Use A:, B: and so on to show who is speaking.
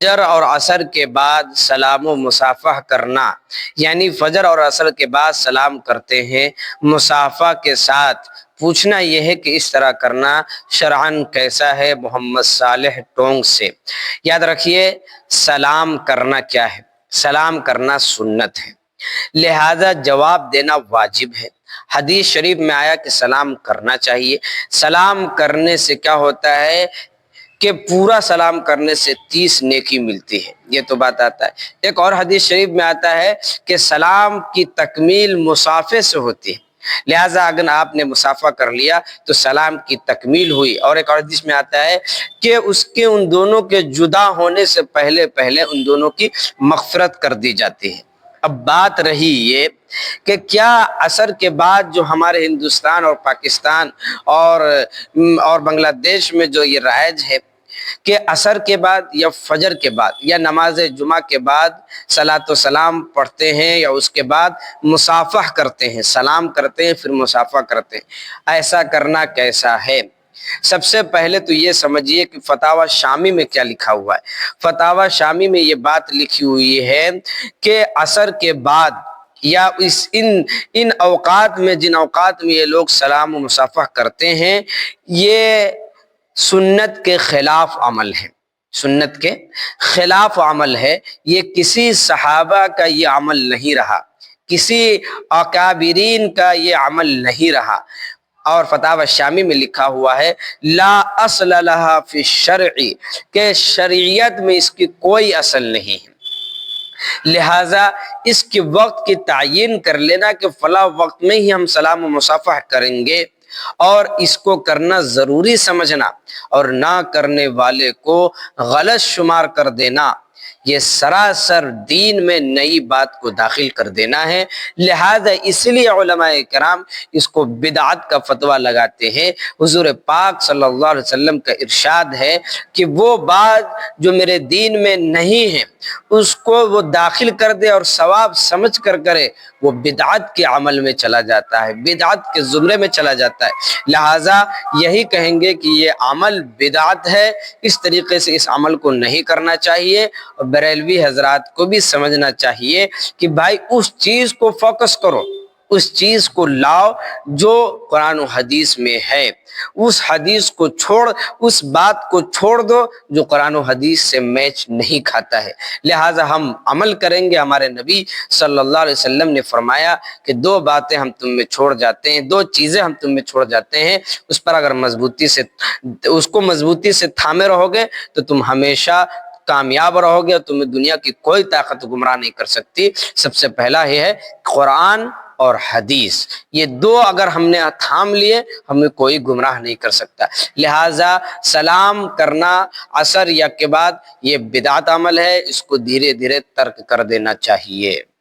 A: فجر اور عصر کے بعد سلام و مصافحہ کرنا، یعنی فجر اور عصر کے بعد سلام کرتے ہیں، مصافحہ کے ساتھ پوچھنا یہ ہے کہ اس طرح کرنا شرعاً کیسا ہے؟ محمد صالح ٹونگ سے۔ یاد رکھیے سلام کرنا کیا ہے؟ سلام کرنا سنت ہے، لہذا جواب دینا واجب ہے۔ حدیث شریف میں آیا کہ سلام کرنا چاہیے۔ سلام کرنے سے کیا ہوتا ہے کہ پورا سلام کرنے سے 30 نیکی ملتی ہے، یہ تو بات آتا ہے۔ ایک اور حدیث شریف میں آتا ہے کہ سلام کی تکمیل مصافحے سے ہوتی ہے، لہٰذا اگر آپ نے مصافحہ کر لیا تو سلام کی تکمیل ہوئی۔ اور ایک اور حدیث میں آتا ہے کہ اس کے ان دونوں کے جدا ہونے سے پہلے ان دونوں کی مغفرت کر دی جاتی ہے۔ اب بات رہی یہ کہ کیا عصر کے بعد جو ہمارے ہندوستان اور پاکستان اور بنگلہ دیش میں جو یہ رائج ہے کہ عصر کے بعد یا فجر کے بعد یا نماز جمعہ کے بعد صلاۃ و سلام پڑھتے ہیں یا اس کے بعد مصافحہ کرتے ہیں، سلام کرتے ہیں پھر مصافحہ کرتے ہیں، ایسا کرنا کیسا ہے؟ سب سے پہلے تو یہ سمجھیے کہ فتاوی شامی میں کیا لکھا ہوا ہے۔ فتاوی شامی میں یہ بات لکھی ہوئی ہے کہ عصر کے بعد یا ان اوقات میں، جن اوقات میں یہ لوگ سلام و مصافحہ کرتے ہیں، یہ سنت کے خلاف عمل ہے، سنت کے خلاف عمل ہے۔ یہ کسی صحابہ کا یہ عمل نہیں رہا، کسی اکابرین کا یہ عمل نہیں رہا۔ اور فتاوی شامی میں لکھا ہوا ہے لا اصل لها فی الشرع، کہ شریعت میں اس کی کوئی اصل نہیں ہے، لہٰذا اس کے وقت کی تعیین کر لینا کہ فلاں وقت میں ہی ہم سلام و مصافحہ کریں گے اور اس کو کرنا ضروری سمجھنا اور نہ کرنے والے کو غلط شمار کر دینا، یہ سراسر دین میں نئی بات کو داخل کر دینا ہے۔ لہذا اس لیے علماء کرام اس کو بدعت کا فتویٰ لگاتے ہیں۔ حضور پاک صلی اللہ علیہ وسلم کا ارشاد ہے کہ وہ بات جو میرے دین میں نہیں ہے اس کو وہ داخل کر دے اور ثواب سمجھ کر کرے، وہ بدعت کے عمل میں چلا جاتا ہے، بدعت کے زمرے میں چلا جاتا ہے۔ لہٰذا یہی کہیں گے کہ یہ عمل بدعت ہے، اس طریقے سے اس عمل کو نہیں کرنا چاہیے۔ اور بریلوی حضرات کو بھی سمجھنا چاہیے کہ بھائی اس چیز کو فوکس کرو، اس چیز کو لاؤ جو قرآن و حدیث میں ہے، اس حدیث کو چھوڑ، اس بات کو چھوڑ دو جو قرآن و حدیث سے میچ نہیں کھاتا ہے۔ لہٰذا ہم عمل کریں گے۔ ہمارے نبی صلی اللہ علیہ وسلم نے فرمایا کہ 2 باتیں ہم تم میں چھوڑ جاتے ہیں، 2 چیزیں ہم تم میں چھوڑ جاتے ہیں، اس پر اگر مضبوطی سے تھامے رہو گے تو تم ہمیشہ کامیاب رہو گے اور تمہیں دنیا کی کوئی طاقت گمراہ نہیں کر سکتی۔ سب سے پہلا یہ ہے قرآن اور حدیث، یہ 2 اگر ہم نے تھام لیے ہمیں کوئی گمراہ نہیں کر سکتا۔ لہٰذا سلام کرنا عصر یا کے بعد یہ بدعت عمل ہے، اس کو دھیرے دھیرے ترک کر دینا چاہیے۔